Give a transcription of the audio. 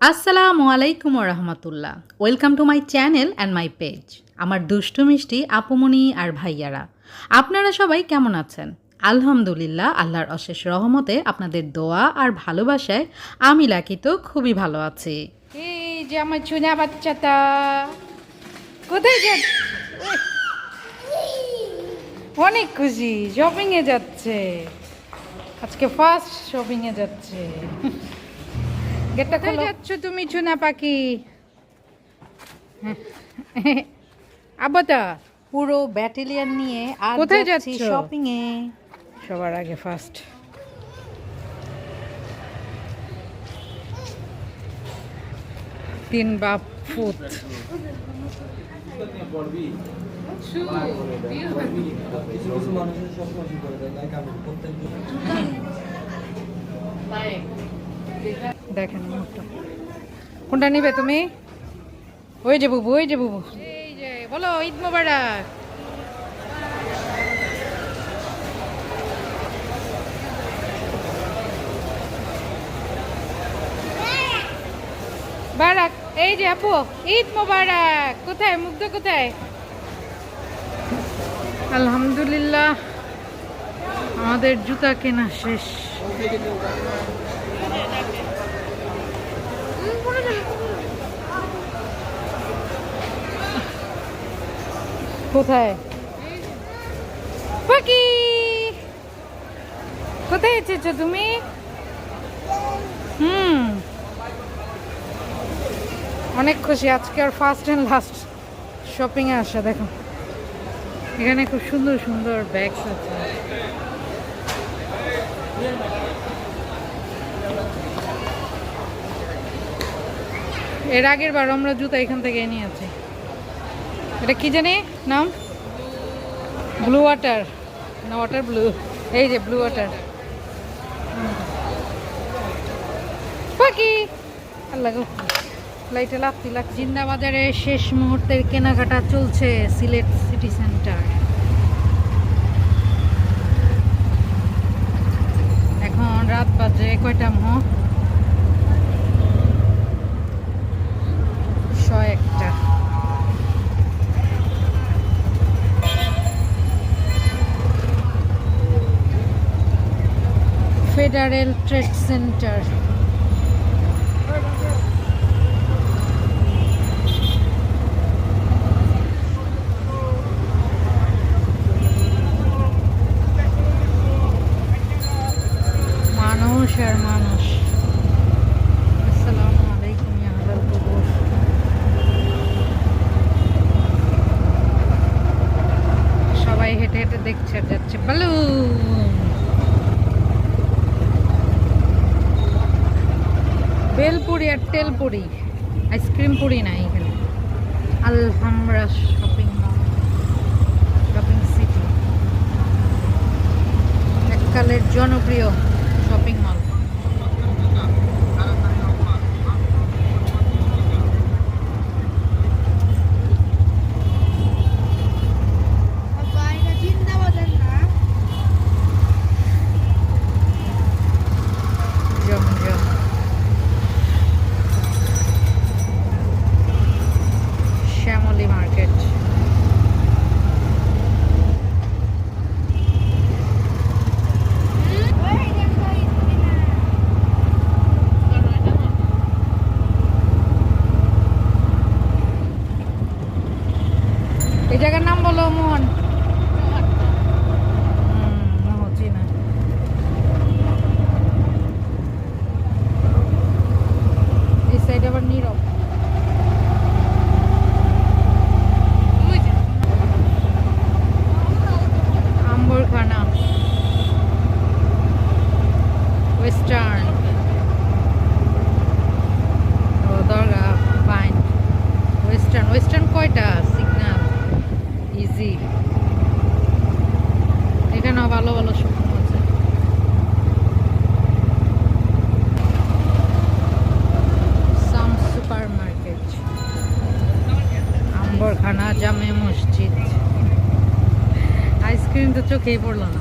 আসসালামু আলাইকুম রহমতুল্লাহ। Welcome to my channel and my page. আমার দুষ্টু মিষ্টি আপুমনি আর ভাইয়ারা, আপনারা সবাই কেমন আছেন? আলহামদুলিল্লাহ, আল্লাহর অশেষ রহমতে আপনাদের দোয়া আর ভালোবাসায় আমি লাকি তো খুবই ভালো আছি। এই যে আমার চুনা বাচ্চাটা কোথায় যাচ্ছে? অনেক খুশি, শপিং এ যাচ্ছে। আজকে ফার্স্ট শপিং এ যাচ্ছে। গেটটা খুলে যাচ্ছ তুমি চুনা পাখি? আবাতা পুরো ব্যাটালিয়ন নিয়ে আজ কোথায় যাচ্ছি যাচ্ছ? শপিং এ। সবার আগে ফার্স্ট। তিন বাপ ফুত। দেখেন মুখটা। কোনটা নিবে তুমি? ওই যে বুবু, ওই যে বুবু। এই যে বলো ঈদ মোবারক। বারাক, এই যে আপু ঈদ মোবারক। কোথায় মুগ্ধ, কোথায়? আলহামদুলিল্লাহ, আমাদের জুতা কেনা শেষ। কোথায় পাখি? কোথায় এসেছো তুমি? অনেক খুশি আজকে আর ফার্স্ট অ্যান্ড লাস্ট শপিং এ আসা। দেখো এখানে খুব সুন্দর সুন্দর ব্যাগস আছে। এর আগের বার আমরা জুতা এখান থেকে নিয়েছি। এটা কি জানি নাম? ব্লু ওয়াটার না ওয়াটার ব্লু? এই যে ব্লু ওয়াটার। পাখি আল্লাহ গো, লাইটে লাগতি লাগ। জিন্দা বাজারে শেষ মুহূর্তের কেনাকাটা চলছে সিলেট সিটি সেন্টার। এখন রাত বাজে কয়টা মো? 1:01। Federal trade centre. মানুষ আর মানুষ। আসসালামু আলাইকুম ইয়া আহলাল কুবুর। সবাই হেঁটে হেঁটে দেখছে আর যাচ্ছে। বালুন, বেলপুরি আর তেলপুরি, আইসক্রিম পুরি নাই এখানে। আলহামরা শপিং মল, শপিং সিটি, এককালের জনপ্রিয় শপিং মল। জমজম, শ্যামলী মার্কেট। এই জায়গার নাম বলো মোহন। চিনা। এই সাইড আবার নীরব। আম্বরখানা, ওয়েস্টার্ন, দরগা, পাইন। ওয়েস্টার্ন, ওয়েস্টার্ন কয়টা? Signal, easy. এখানেও ভালো ভালো শপিং আছে। সাম সুপার মার্কেট, আম্বরখানা, জামে মসজিদ। আইসক্রিম তো চোখেই পড়লো না।